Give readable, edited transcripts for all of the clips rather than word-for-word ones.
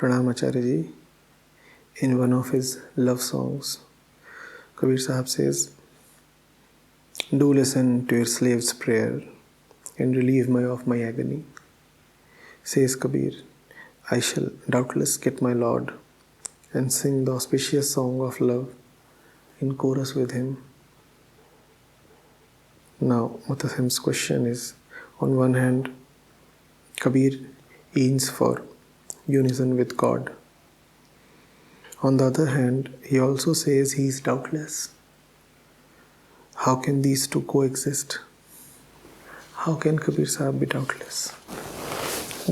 Pranam Acharya Ji, in one of his love songs, Kabir Sahib says, "Do listen to your slave's prayer and relieve me of my agony." Says Kabir, "I shall doubtless get my Lord and sing the auspicious song of love in chorus with him." Now, Mutasim's question is, on one hand, Kabir yearns for unison with God. On the other hand, he also says he is doubtless. How can these two coexist? How can Kabir Sahib be doubtless?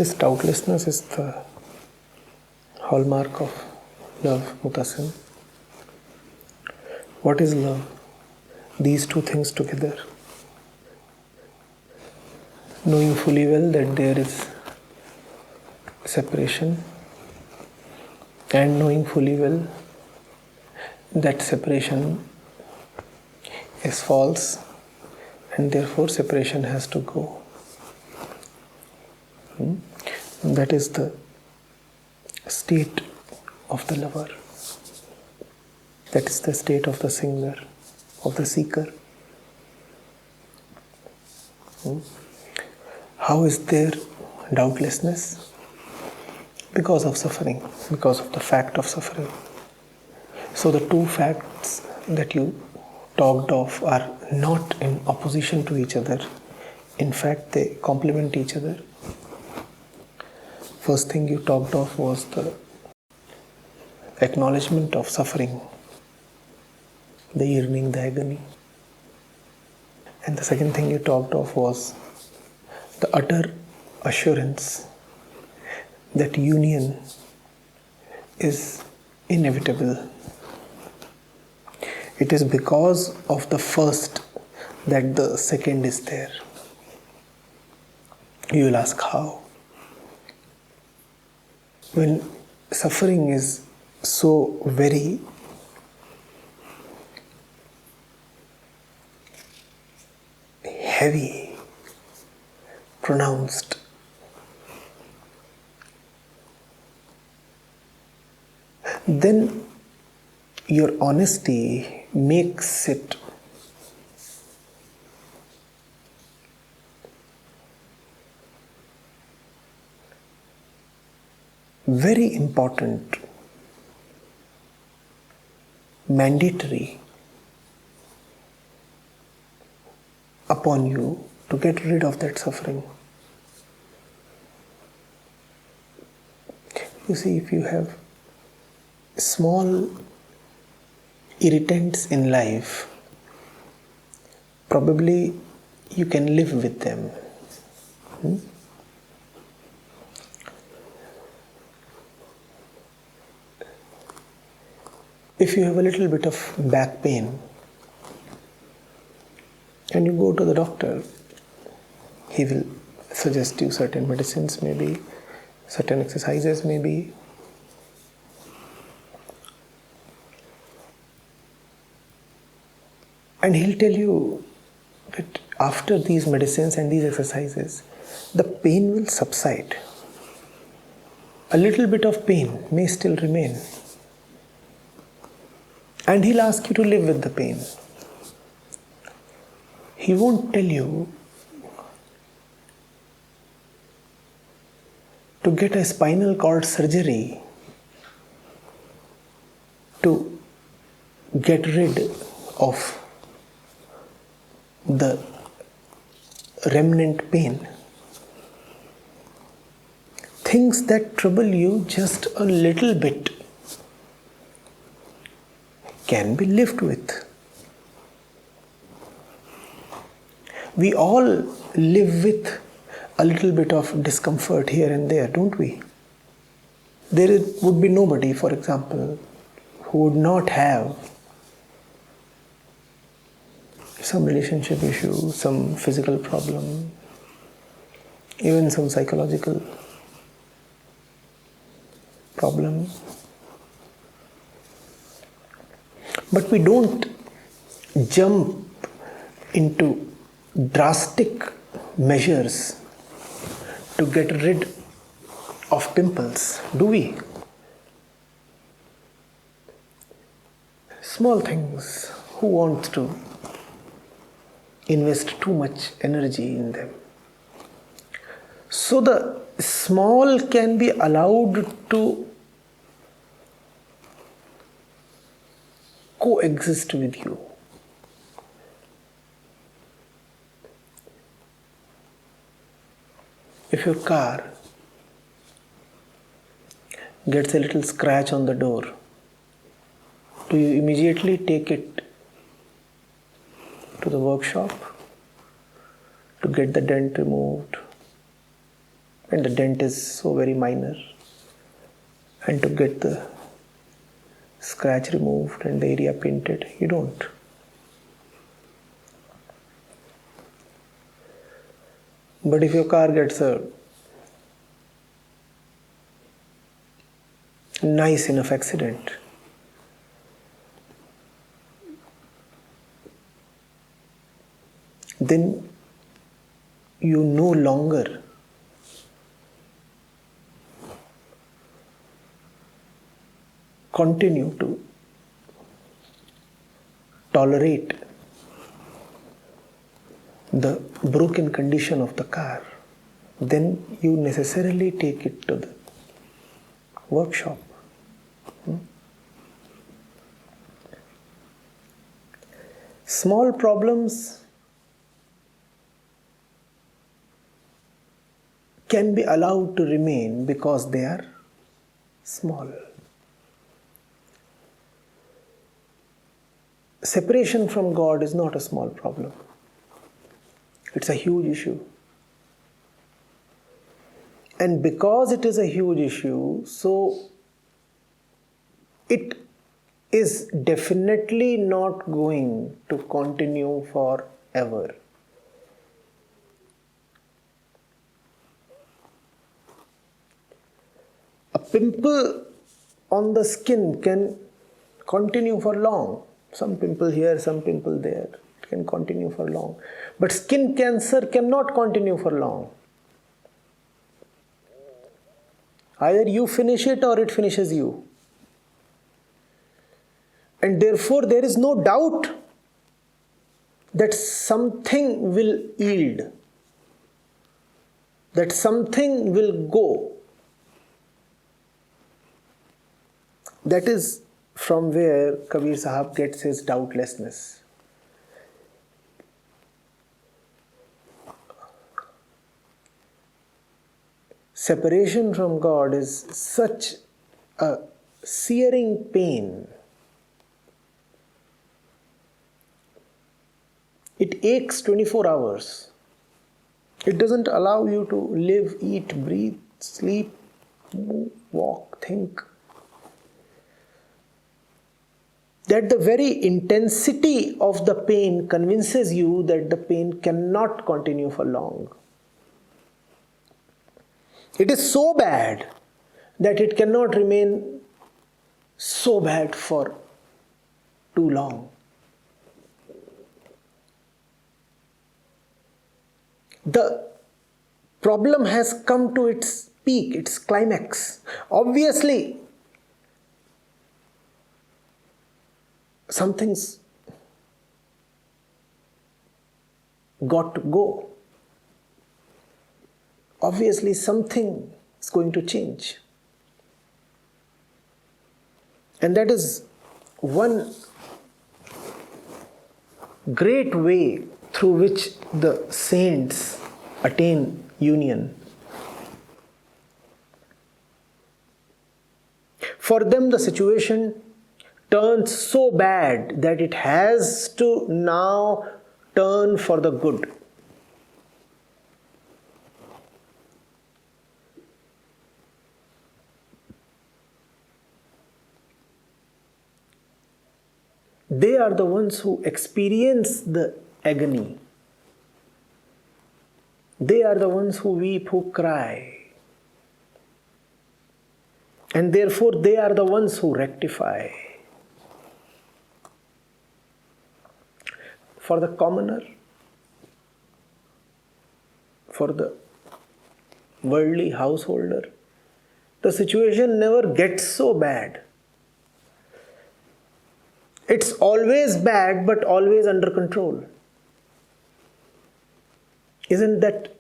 This doubtlessness is the hallmark of love, Mutasim. What is love? These two things together. Knowing fully well that there is separation, and knowing fully well that separation is false, and therefore separation has to go. That is the state of the lover. That is the state of the singer, of the seeker. How is there doubtlessness? Because of suffering, because of the fact of suffering. So the two facts that you talked of are not in opposition to each other. In fact, they complement each other. First thing you talked of was the acknowledgement of suffering, the yearning, the agony. And the second thing you talked of was the utter assurance that union is inevitable. It is because of the first that the second is there. You will ask how? When suffering is so very heavy, pronounced, then your honesty makes it very important, mandatory upon you to get rid of that suffering. You see, if you have small irritants in life, probably you can live with them. If you have a little bit of back pain and you go to the doctor, he will suggest you certain medicines, maybe certain exercises, maybe. And he'll tell you that after these medicines and these exercises, the pain will subside. A little bit of pain may still remain. And he'll ask you to live with the pain. He won't tell you to get a spinal cord surgery to get rid of the remnant pain. Things that trouble you just a little bit can be lived with. We all live with a little bit of discomfort here and there, don't we? There would be nobody, for example, who would not have some relationship issue, some physical problem, even some psychological problem. But we don't jump into drastic measures to get rid of pimples, do we? Small things. Who wants to invest too much energy in them? So the small can be allowed to coexist with you. If your car gets a little scratch on the door, do you immediately take it to the workshop to get the dent removed? And the dent is so very minor, and to get the scratch removed and the area painted, you don't. But if your car gets a nice enough accident, then you no longer continue to tolerate the broken condition of the car. Then you necessarily take it to the workshop. Small problems can be allowed to remain because they are small. Separation from God is not a small problem. It's a huge issue. And because it is a huge issue, so it is definitely not going to continue forever. A pimple on the skin can continue for long. Some pimple here, some pimple there. It can continue for long. But skin cancer cannot continue for long. Either you finish it or it finishes you. And therefore there is no doubt that something will yield, that something will go. That is from where Kabir Sahab gets his doubtlessness. Separation from God is such a searing pain. It aches 24 hours. It doesn't allow you to live, eat, breathe, sleep, move, walk, think. That the very intensity of the pain convinces you that the pain cannot continue for long. It is so bad that it cannot remain so bad for too long. The problem has come to its peak, its climax. Obviously, something's got to go. Obviously, something is going to change. And that is one great way through which the saints attain union. For them, the situation turns so bad that it has to now turn for the good. They are the ones who experience the agony. They are the ones who weep, who cry. And therefore they are the ones who rectify. For the commoner, for the worldly householder, the situation never gets so bad. It's always bad, but always under control. Isn't that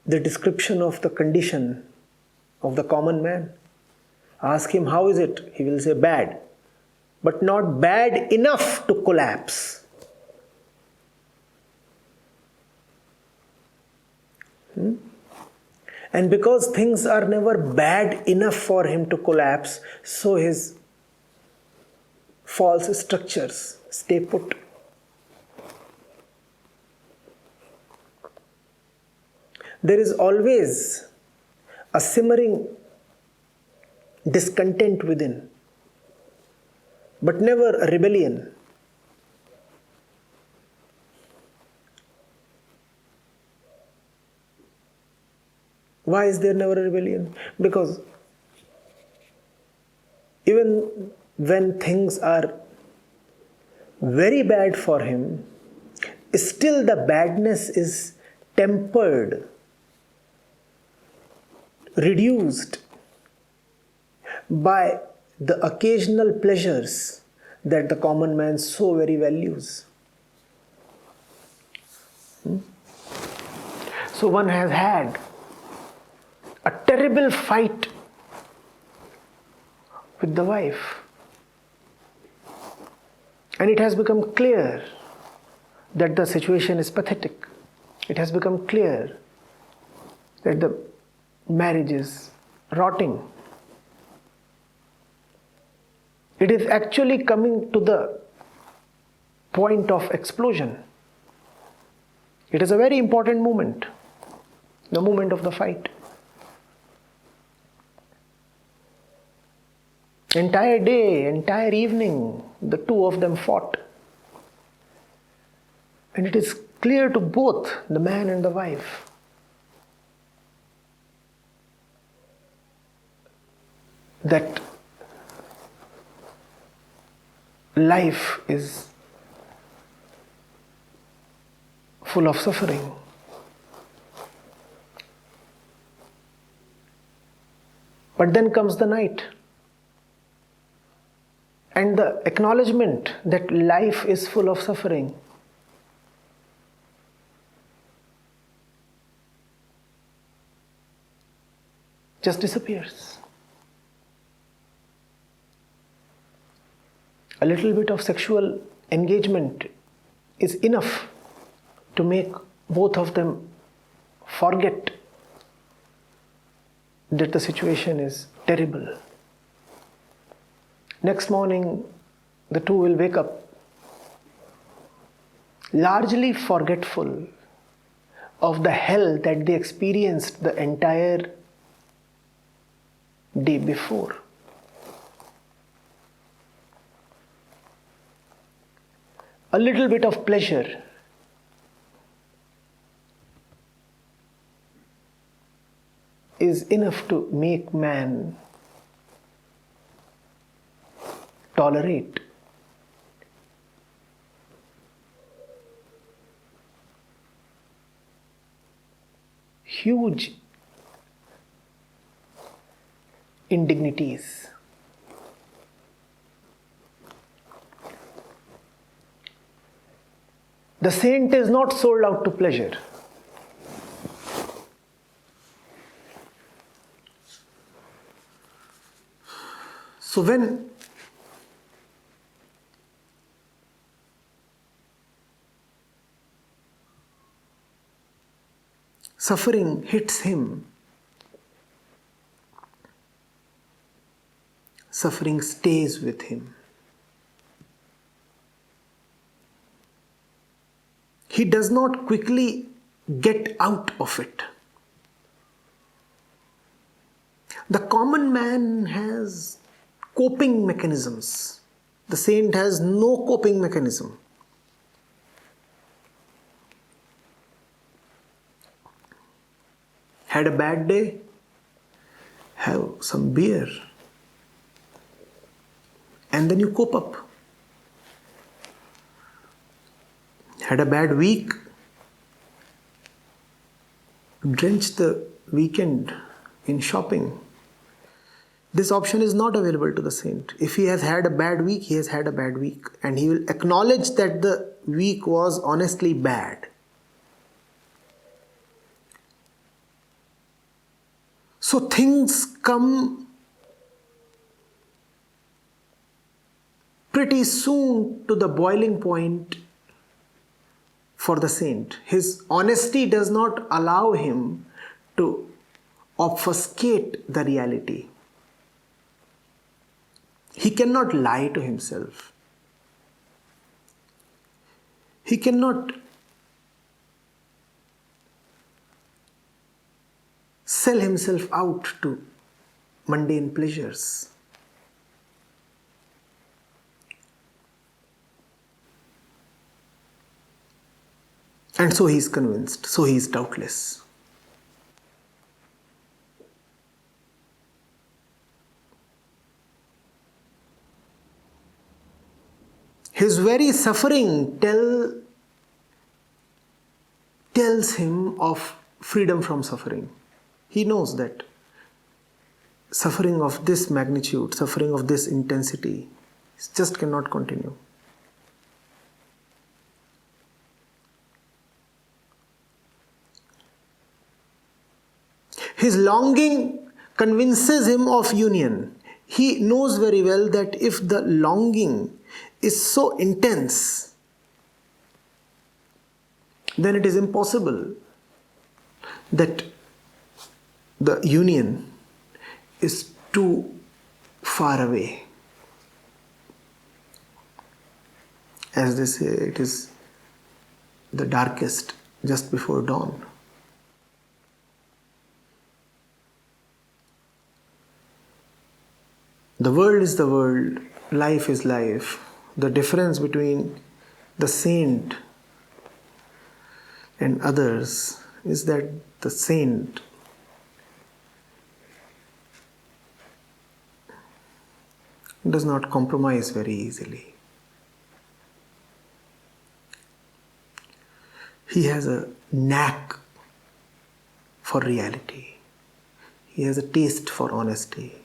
the description of the condition of the common man? Ask him, how is it? He will say, bad. But not bad enough to collapse. And because things are never bad enough for him to collapse, so his false structures stay put. There is always a simmering discontent within, but never a rebellion. Why is there never a rebellion? Because even when things are very bad for him, still the badness is tempered, reduced by the occasional pleasures that the common man so very values. So one has had a terrible fight with the wife, and it has become clear that the situation is pathetic. It has become clear that the marriage is rotting. It is actually coming to the point of explosion. It is a very important moment, the moment of the fight. Entire day, entire evening, the two of them fought. And it is clear to both, the man and the wife, that life is full of suffering. But then comes the night, and the acknowledgement that life is full of suffering just disappears. A little bit of sexual engagement is enough to make both of them forget that the situation is terrible. Next morning, the two will wake up largely forgetful of the hell that they experienced the entire day before. A little bit of pleasure is enough to make man tolerate huge indignities. The saint is not sold out to pleasure. So when suffering hits him, suffering stays with him. He does not quickly get out of it. The common man has coping mechanisms. The saint has no coping mechanism. Had a bad day? Have some beer. And then you cope up. Had a bad week? Drench the weekend in shopping. This option is not available to the saint. If he has had a bad week, he has had a bad week, and he will acknowledge that the week was honestly bad. So things come pretty soon to the boiling point for the saint. His honesty does not allow him to obfuscate the reality. He cannot lie to himself. He cannot sell himself out to mundane pleasures. And so he is convinced, so he is doubtless. His very suffering tells him of freedom from suffering. He knows that suffering of this magnitude, suffering of this intensity, just cannot continue. His longing convinces him of union. He knows very well that if the longing is so intense, then it is impossible that the union is too far away. As they say, it is the darkest just before dawn. The world is the world, life is life. The difference between the saint and others is that the saint does not compromise very easily. He has a knack for reality. He has a taste for honesty.